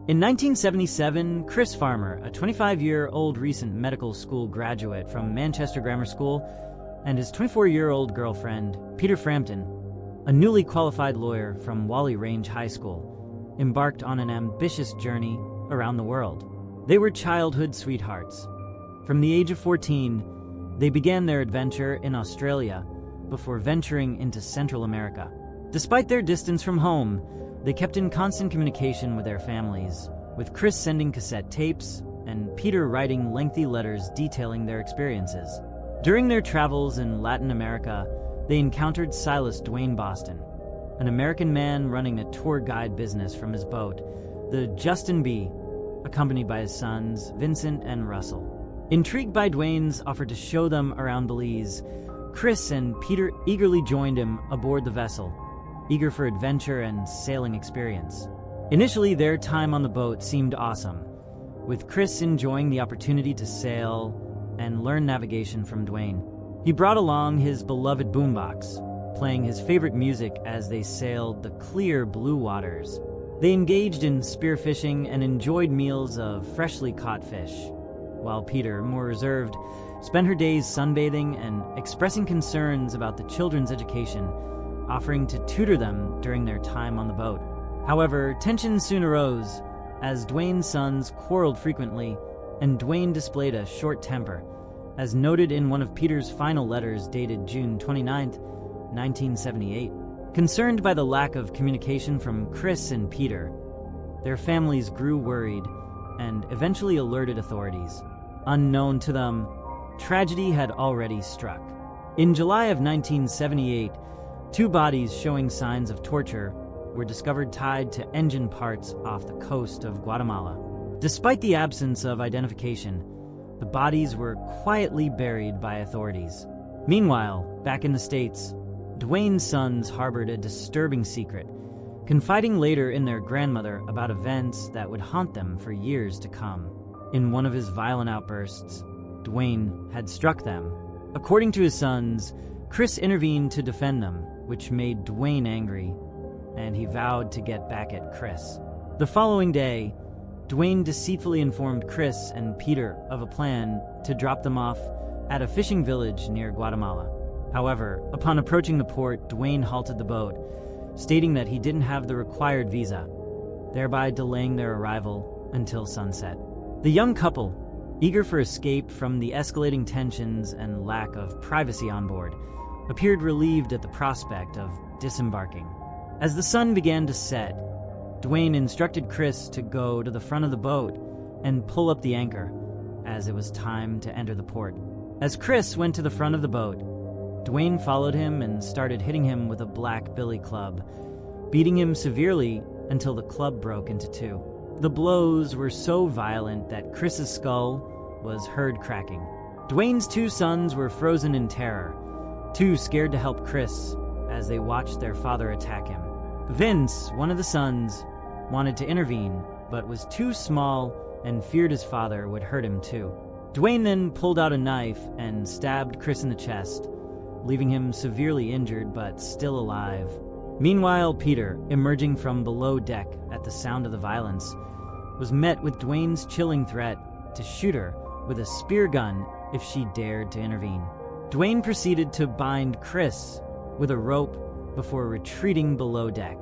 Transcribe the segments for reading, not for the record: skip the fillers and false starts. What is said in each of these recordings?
In 1977, Chris Farmer, a 25-year-old recent medical school graduate from Manchester Grammar School, and his 24-year-old girlfriend, Peter Frampton, a newly qualified lawyer from Whalley Range High School, embarked on an ambitious journey around the world. They were childhood sweethearts. From the age of 14, they began their adventure in Australia before venturing into Central America. Despite their distance from home, they kept in constant communication with their families, with Chris sending cassette tapes and Peter writing lengthy letters detailing their experiences. During their travels in Latin America, they encountered Silas Duane Boston, an American man running a tour guide business from his boat, the Justin B., accompanied by his sons, Vincent and Russell. Intrigued by Duane's offer to show them around Belize, Chris and Peter eagerly joined him aboard the vessel, eager for adventure and sailing experience. Initially, their time on the boat seemed awesome, with Chris enjoying the opportunity to sail and learn navigation from Duane. He brought along his beloved boombox, playing his favorite music as they sailed the clear blue waters. They engaged in spearfishing and enjoyed meals of freshly caught fish, while Peter, more reserved, spent her days sunbathing and expressing concerns about the children's education, offering to tutor them during their time on the boat. However, tension soon arose as Duane's sons quarreled frequently, and Duane displayed a short temper, as noted in one of Peter's final letters dated June 29, 1978. Concerned by the lack of communication from Chris and Peter, their families grew worried and eventually alerted authorities. Unknown to them, tragedy had already struck. In July of 1978, two bodies showing signs of torture were discovered tied to engine parts off the coast of Guatemala. Despite the absence of identification, the bodies were quietly buried by authorities. Meanwhile, back in the States, Duane's sons harbored a disturbing secret, confiding later in their grandmother about events that would haunt them for years to come. In one of his violent outbursts, Duane had struck them. According to his sons, Chris intervened to defend them, which made Duane angry, and he vowed to get back at Chris. The following day, Duane deceitfully informed Chris and Peter of a plan to drop them off at a fishing village near Guatemala. However, upon approaching the port, Duane halted the boat, stating that he didn't have the required visa, thereby delaying their arrival until sunset. The young couple, eager for escape from the escalating tensions and lack of privacy on board, appeared relieved at the prospect of disembarking. As the sun began to set, Duane instructed Chris to go to the front of the boat and pull up the anchor, as it was time to enter the port. As Chris went to the front of the boat, Duane followed him and started hitting him with a black billy club, beating him severely until the club broke into two. The blows were so violent that Chris's skull was heard cracking. Duane's two sons were frozen in terror, too scared to help Chris as they watched their father attack him. Vince, one of the sons, wanted to intervene, but was too small and feared his father would hurt him too. Duane then pulled out a knife and stabbed Chris in the chest, leaving him severely injured but still alive. Meanwhile, Peter, emerging from below deck at the sound of the violence, was met with Duane's chilling threat to shoot her with a spear gun if she dared to intervene. Duane proceeded to bind Chris with a rope before retreating below deck.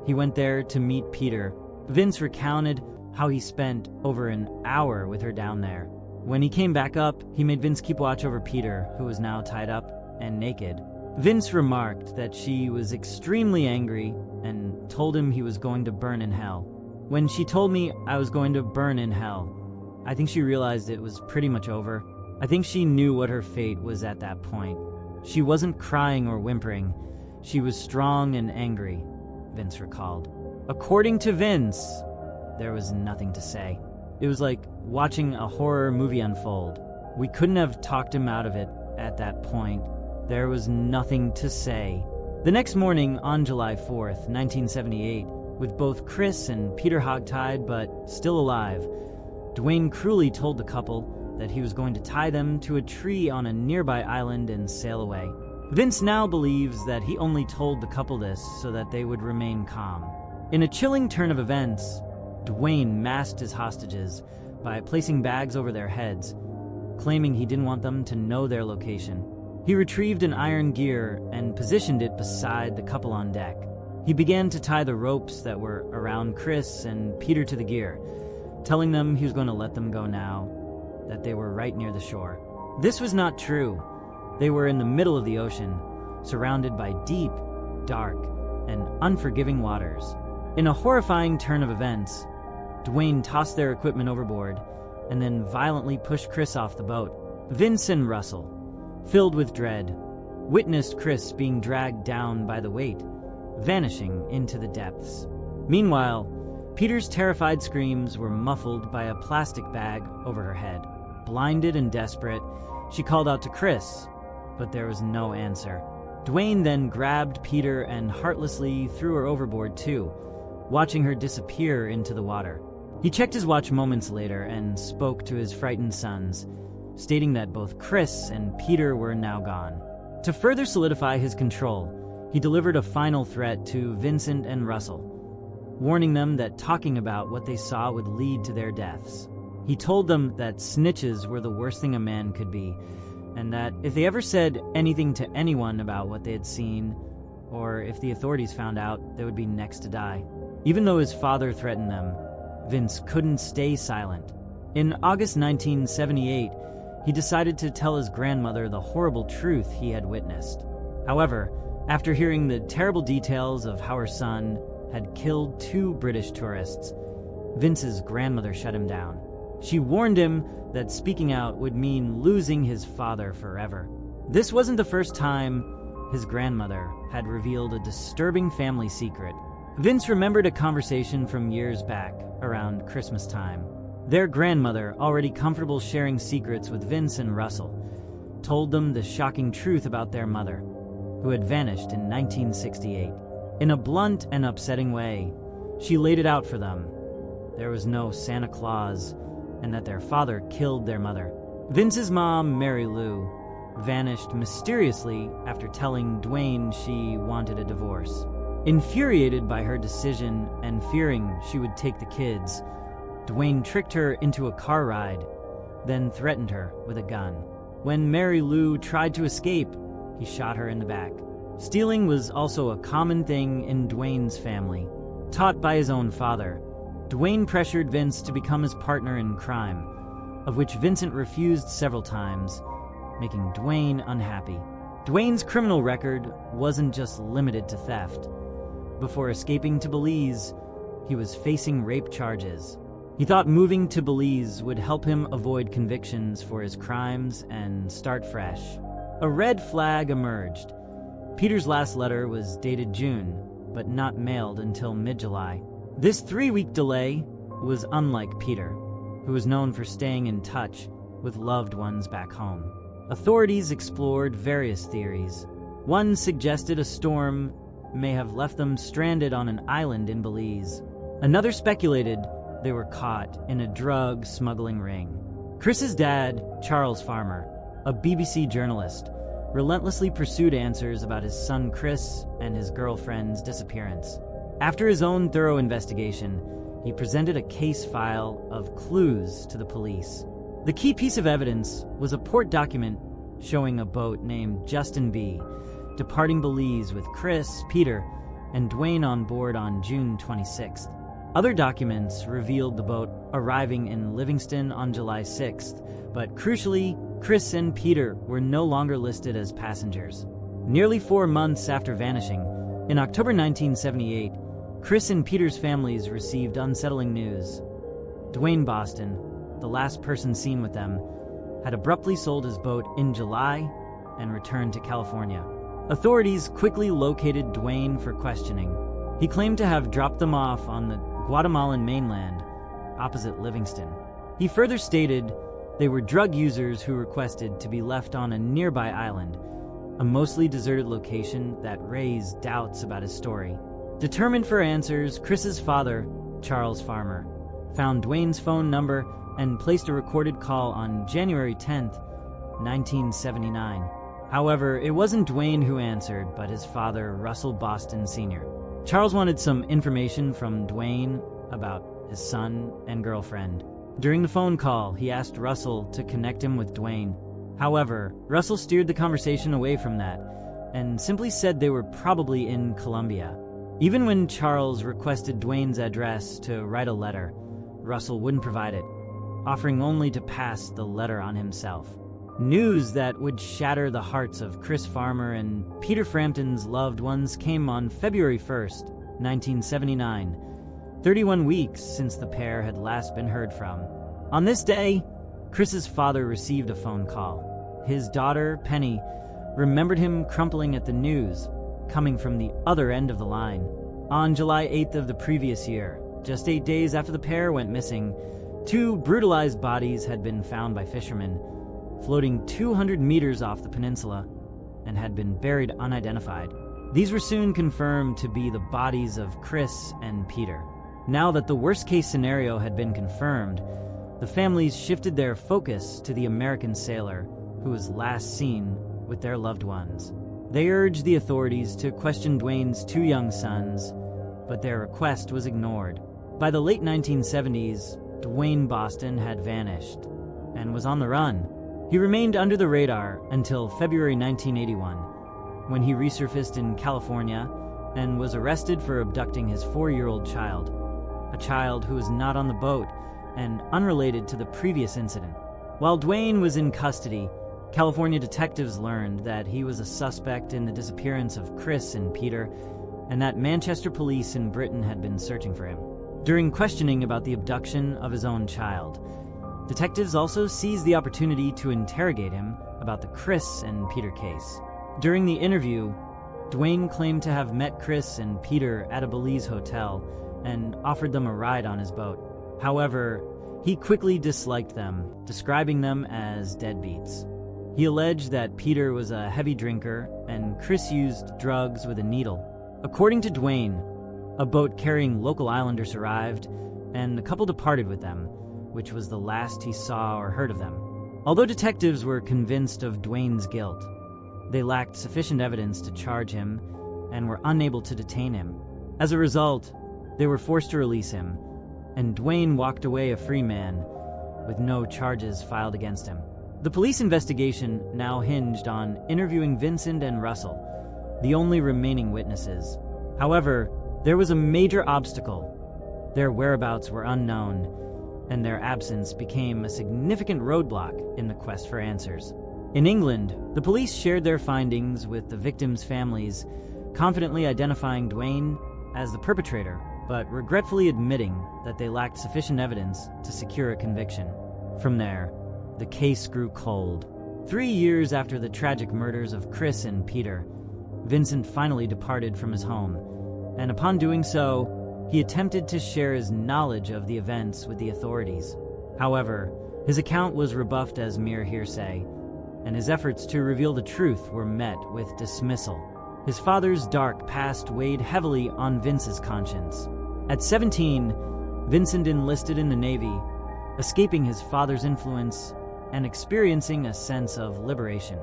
He went there to meet Peter. Vince recounted how he spent over an hour with her down there. When he came back up, he made Vince keep watch over Peter, who was now tied up and naked. Vince remarked that she was extremely angry and told him he was going to burn in hell. When she told me I was going to burn in hell, I think she realized it was pretty much over. I think she knew what her fate was at that point. She wasn't crying or whimpering. She was strong and angry, Vince recalled. According to Vince, there was nothing to say. It was like watching a horror movie unfold. We couldn't have talked him out of it at that point. There was nothing to say. The next morning, on July 4th, 1978, with both Chris and Peter hogtied but still alive, Duane cruelly told the couple that he was going to tie them to a tree on a nearby island and sail away. Vince now believes that he only told the couple this so that they would remain calm. In a chilling turn of events, Duane masked his hostages by placing bags over their heads, claiming he didn't want them to know their location. He retrieved an iron gear and positioned it beside the couple on deck. He began to tie the ropes that were around Chris and Peter to the gear, telling them he was going to let them go now, that they were right near the shore. This was not true. They were in the middle of the ocean, surrounded by deep, dark, and unforgiving waters. In a horrifying turn of events, Duane tossed their equipment overboard and then violently pushed Chris off the boat. Vincent and Russell, filled with dread, witnessed Chris being dragged down by the weight, vanishing into the depths. Meanwhile, Peter's terrified screams were muffled by a plastic bag over her head. Blinded and desperate, she called out to Chris, but there was no answer. Duane then grabbed Peter and heartlessly threw her overboard too, watching her disappear into the water. He checked his watch moments later and spoke to his frightened sons, stating that both Chris and Peter were now gone. To further solidify his control, he delivered a final threat to Vincent and Russell, warning them that talking about what they saw would lead to their deaths. He told them that snitches were the worst thing a man could be, and that if they ever said anything to anyone about what they had seen, or if the authorities found out, they would be next to die. Even though his father threatened them, Vince couldn't stay silent. In August 1978, he decided to tell his grandmother the horrible truth he had witnessed. However, after hearing the terrible details of how her son had killed 2 British tourists, Vince's grandmother shut him down. She warned him that speaking out would mean losing his father forever. This wasn't the first time his grandmother had revealed a disturbing family secret. Vince remembered a conversation from years back, around Christmas time. Their grandmother, already comfortable sharing secrets with Vince and Russell, told them the shocking truth about their mother, who had vanished in 1968. In a blunt and upsetting way, she laid it out for them. There was no Santa Claus, and that their father killed their mother. Vince's mom, Mary Lou, vanished mysteriously after telling Duane she wanted a divorce. Infuriated by her decision and fearing she would take the kids, Duane tricked her into a car ride, then threatened her with a gun. When Mary Lou tried to escape, he shot her in the back. Stealing was also a common thing in Duane's family. Taught by his own father, Duane pressured Vince to become his partner in crime, of which Vincent refused several times, making Duane unhappy. Duane's criminal record wasn't just limited to theft. Before escaping to Belize, he was facing rape charges. He thought moving to Belize would help him avoid convictions for his crimes and start fresh. A red flag emerged. Peter's last letter was dated June, but not mailed until mid-July. This 3-week delay was unlike Peter, who was known for staying in touch with loved ones back home. Authorities explored various theories. One suggested a storm may have left them stranded on an island in Belize. Another speculated they were caught in a drug smuggling ring. Chris's dad, Charles Farmer, a BBC journalist, relentlessly pursued answers about his son Chris and his girlfriend's disappearance. After his own thorough investigation, he presented a case file of clues to the police. The key piece of evidence was a port document showing a boat named Justin B. departing Belize with Chris, Peter, and Duane on board on June 26th. Other documents revealed the boat arriving in Livingston on July 6th, but crucially, Chris and Peter were no longer listed as passengers. Nearly 4 months after vanishing, in October 1978, Chris and Peter's families received unsettling news. Duane Boston, the last person seen with them, had abruptly sold his boat in July and returned to California. Authorities quickly located Duane for questioning. He claimed to have dropped them off on the Guatemalan mainland, opposite Livingston. He further stated they were drug users who requested to be left on a nearby island, a mostly deserted location that raised doubts about his story. Determined for answers, Chris's father, Charles Farmer, found Duane's phone number and placed a recorded call on January 10th, 1979. However, it wasn't Duane who answered, but his father, Russell Boston Sr. Charles wanted some information from Duane about his son, and girlfriend. During the phone call, he asked Russell to connect him with Duane. However, Russell steered the conversation away from that and simply said they were probably in Colombia. Even when Charles requested Duane's address to write a letter, Russell wouldn't provide it, offering only to pass the letter on himself. News that would shatter the hearts of Chris Farmer and Peter Frampton's loved ones came on February 1st, 1979, 31 weeks since the pair had last been heard from. On this day, Chris's father received a phone call. His daughter, Penny, remembered him crumpling at the news, coming from the other end of the line. On July 8th of the previous year, just 8 days after the pair went missing, 2 brutalized bodies had been found by fishermen, floating 200 meters off the peninsula, and had been buried unidentified. These were soon confirmed to be the bodies of Chris and Peter. Now that the worst-case scenario had been confirmed, the families shifted their focus to the American sailor who was last seen with their loved ones. They urged the authorities to question Duane's 2 young sons, but their request was ignored. By the late 1970s, Duane Boston had vanished and was on the run. He remained under the radar until February 1981, when he resurfaced in California and was arrested for abducting his 4-year-old child, a child who was not on the boat and unrelated to the previous incident. While Duane was in custody, California detectives learned that he was a suspect in the disappearance of Chris and Peter, and that Manchester police in Britain had been searching for him. During questioning about the abduction of his own child, detectives also seized the opportunity to interrogate him about the Chris and Peter case. During the interview, Duane claimed to have met Chris and Peter at a Belize hotel and offered them a ride on his boat. However, he quickly disliked them, describing them as deadbeats. He alleged that Peter was a heavy drinker and Chris used drugs with a needle. According to Duane, a boat carrying local islanders arrived, and the couple departed with them, which was the last he saw or heard of them. Although detectives were convinced of Duane's guilt, they lacked sufficient evidence to charge him and were unable to detain him. As a result, they were forced to release him, and Duane walked away a free man with no charges filed against him. The police investigation now hinged on interviewing Vincent and Russell, the only remaining witnesses. However, there was a major obstacle. Their whereabouts were unknown, and their absence became a significant roadblock in the quest for answers. In England, the police shared their findings with the victims' families, confidently identifying Duane as the perpetrator, but regretfully admitting that they lacked sufficient evidence to secure a conviction. From there, the case grew cold. 3 years after the tragic murders of Chris and Peter, Vincent finally departed from his home, and upon doing so, he attempted to share his knowledge of the events with the authorities. However, his account was rebuffed as mere hearsay, and his efforts to reveal the truth were met with dismissal. His father's dark past weighed heavily on Vince's conscience. At 17, Vincent enlisted in the Navy, escaping his father's influence and experiencing a sense of liberation.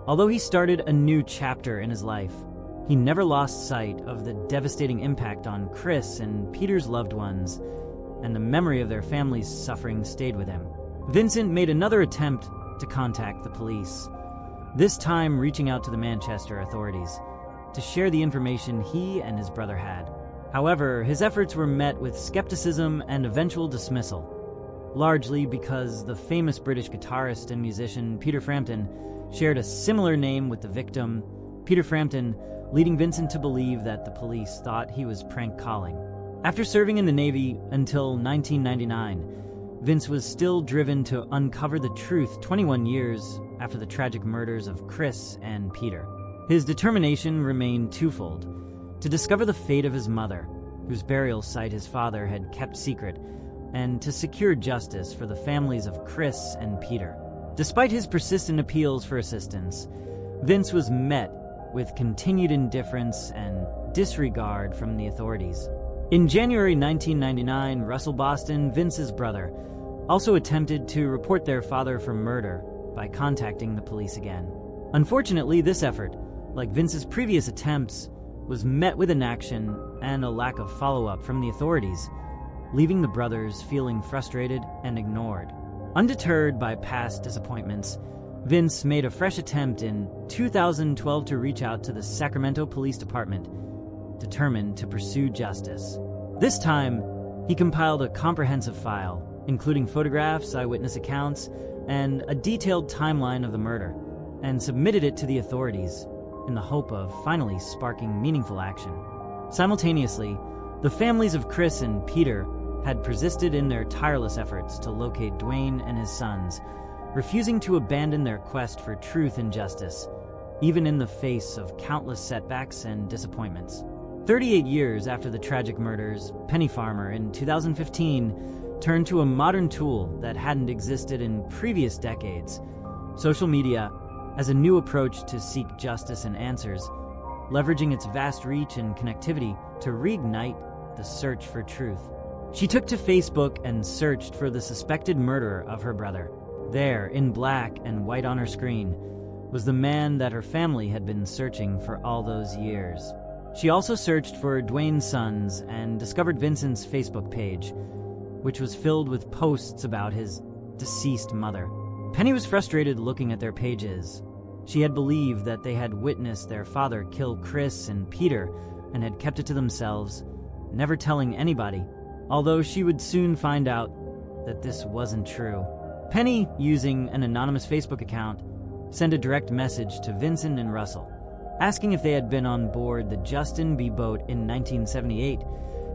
Although he started a new chapter in his life, he never lost sight of the devastating impact on Chris and Peter's loved ones, and the memory of their family's suffering stayed with him. Vincent made another attempt to contact the police, this time reaching out to the Manchester authorities to share the information he and his brother had. However, his efforts were met with skepticism and eventual dismissal, largely because the famous British guitarist and musician Peter Frampton shared a similar name with the victim, Peter Frampton, leading Vincent to believe that the police thought he was prank calling. After serving in the Navy until 1999, Vince was still driven to uncover the truth 21 years after the tragic murders of Chris and Peter. His determination remained twofold: to discover the fate of his mother, whose burial site his father had kept secret, and to secure justice for the families of Chris and Peter. Despite his persistent appeals for assistance, Vince was met with continued indifference and disregard from the authorities. In January 1999, Russell Boston, Vince's brother, also attempted to report their father for murder by contacting the police again. Unfortunately, this effort, like Vince's previous attempts, was met with inaction and a lack of follow-up from the authorities, leaving the brothers feeling frustrated and ignored. Undeterred by past disappointments, Vince made a fresh attempt in 2012 to reach out to the Sacramento Police Department, determined to pursue justice. This time, he compiled a comprehensive file, including photographs, eyewitness accounts, and a detailed timeline of the murder, and submitted it to the authorities in the hope of finally sparking meaningful action. Simultaneously, the families of Chris and Peter had persisted in their tireless efforts to locate Duane and his sons, refusing to abandon their quest for truth and justice, even in the face of countless setbacks and disappointments. 38 years after the tragic murders, Penny Farmer in 2015 turned to a modern tool that hadn't existed in previous decades: social media as a new approach to seek justice and answers, leveraging its vast reach and connectivity to reignite the search for truth. She took to Facebook and searched for the suspected murderer of her brother. There, in black and white on her screen, was the man that her family had been searching for all those years. She also searched for Duane's sons and discovered Vincent's Facebook page, which was filled with posts about his deceased mother. Penny was frustrated looking at their pages. She had believed that they had witnessed their father kill Chris and Peter and had kept it to themselves, never telling anybody, although she would soon find out that this wasn't true. Penny, using an anonymous Facebook account, sent a direct message to Vincent and Russell, asking if they had been on board the Justin B. boat in 1978,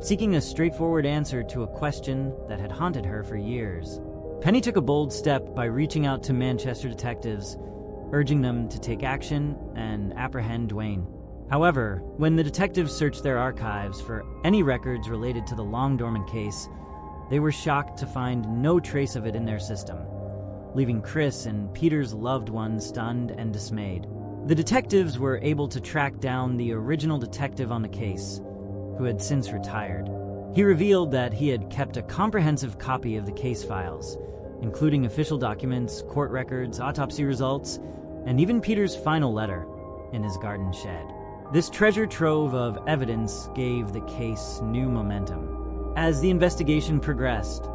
seeking a straightforward answer to a question that had haunted her for years. Penny took a bold step by reaching out to Manchester detectives, urging them to take action and apprehend Duane. However, when the detectives searched their archives for any records related to the long-dormant case, they were shocked to find no trace of it in their system, leaving Chris and Peter's loved ones stunned and dismayed. The detectives were able to track down the original detective on the case, who had since retired. He revealed that he had kept a comprehensive copy of the case files, including official documents, court records, autopsy results, and even Peter's final letter in his garden shed. This treasure trove of evidence gave the case new momentum. As the investigation progressed,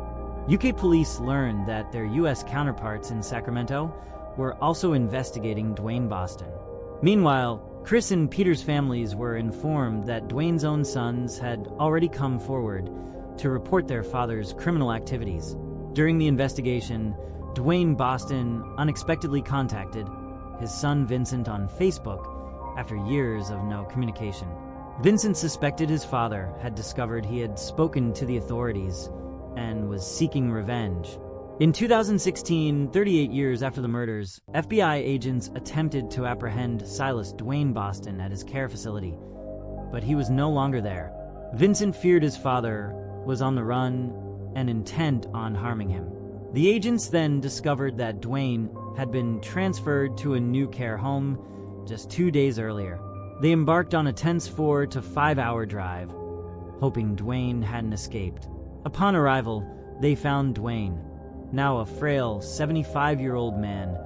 UK police learned that their US counterparts in Sacramento were also investigating Duane Boston. Meanwhile, Chris and Peter's families were informed that Duane's own sons had already come forward to report their father's criminal activities. During the investigation, Duane Boston unexpectedly contacted his son Vincent on Facebook after years of no communication. Vincent suspected his father had discovered he had spoken to the authorities and was seeking revenge. In 2016, 38 years after the murders, FBI agents attempted to apprehend Silas Duane Boston at his care facility, but he was no longer there. Vincent feared his father was on the run and intent on harming him. The agents then discovered that Duane had been transferred to a new care home just 2 days earlier. They embarked on a tense 4 to 5 hour drive, hoping Duane hadn't escaped. Upon arrival, they found Duane, now a frail 75-year-old man,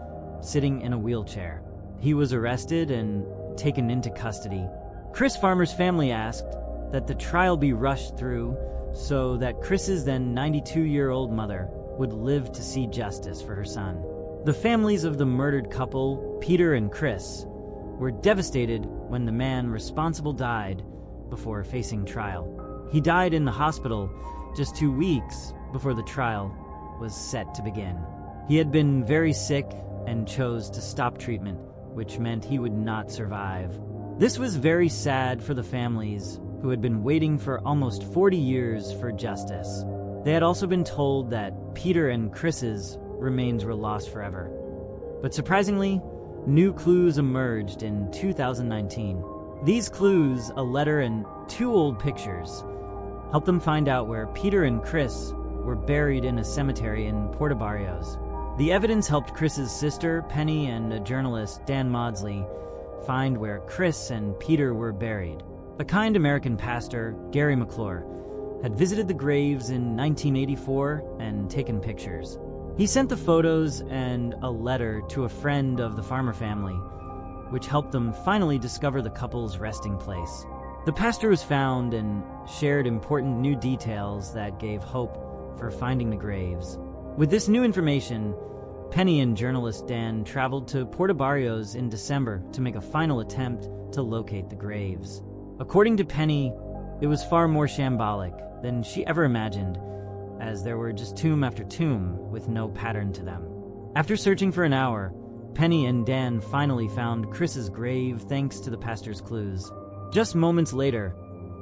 sitting in a wheelchair. He was arrested and taken into custody. Chris Farmer's family asked that the trial be rushed through so that Chris's then 92-year-old mother would live to see justice for her son. The families of the murdered couple, Peter and Chris, were devastated when the man responsible died before facing trial. He died in the hospital just 2 weeks before the trial was set to begin. He had been very sick and chose to stop treatment, which meant he would not survive. This was very sad for the families who had been waiting for almost 40 years for justice. They had also been told that Peter and Chris's remains were lost forever. But surprisingly, new clues emerged in 2019. These clues, a letter and 2 old pictures, helped them find out where Peter and Chris were buried in a cemetery in Puerto Barrios. The evidence helped Chris's sister, Penny, and a journalist, Dan Maudsley, find where Chris and Peter were buried. A kind American pastor, Gary McClure, had visited the graves in 1984 and taken pictures. He sent the photos and a letter to a friend of the Farmer family, which helped them finally discover the couple's resting place. The pastor was found and shared important new details that gave hope for finding the graves. With this new information, Penny and journalist Dan traveled to Puerto Barrios in December to make a final attempt to locate the graves. According to Penny, it was far more shambolic than she ever imagined, as there were just tomb after tomb with no pattern to them. After searching for an hour, Penny and Dan finally found Chris's grave thanks to the pastor's clues. Just moments later,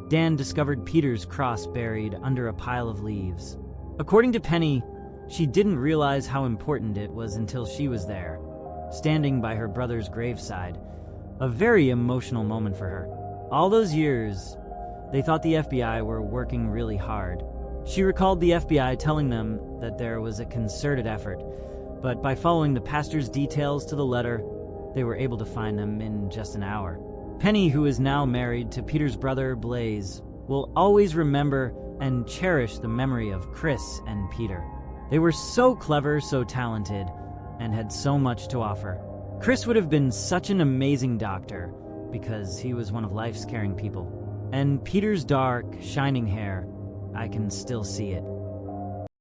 Dan discovered Peter's cross buried under a pile of leaves. According to Penny, she didn't realize how important it was until she was there, standing by her brother's graveside. A very emotional moment for her. All those years, they thought the FBI were working really hard. She recalled the FBI telling them that there was a concerted effort, but by following the pastor's details to the letter, they were able to find them in just an hour. Penny, who is now married to Peter's brother, Blaze, will always remember and cherish the memory of Chris and Peter. They were so clever, so talented, and had so much to offer. Chris would have been such an amazing doctor because he was one of life's caring people. And Peter's dark, shining hair, I can still see it.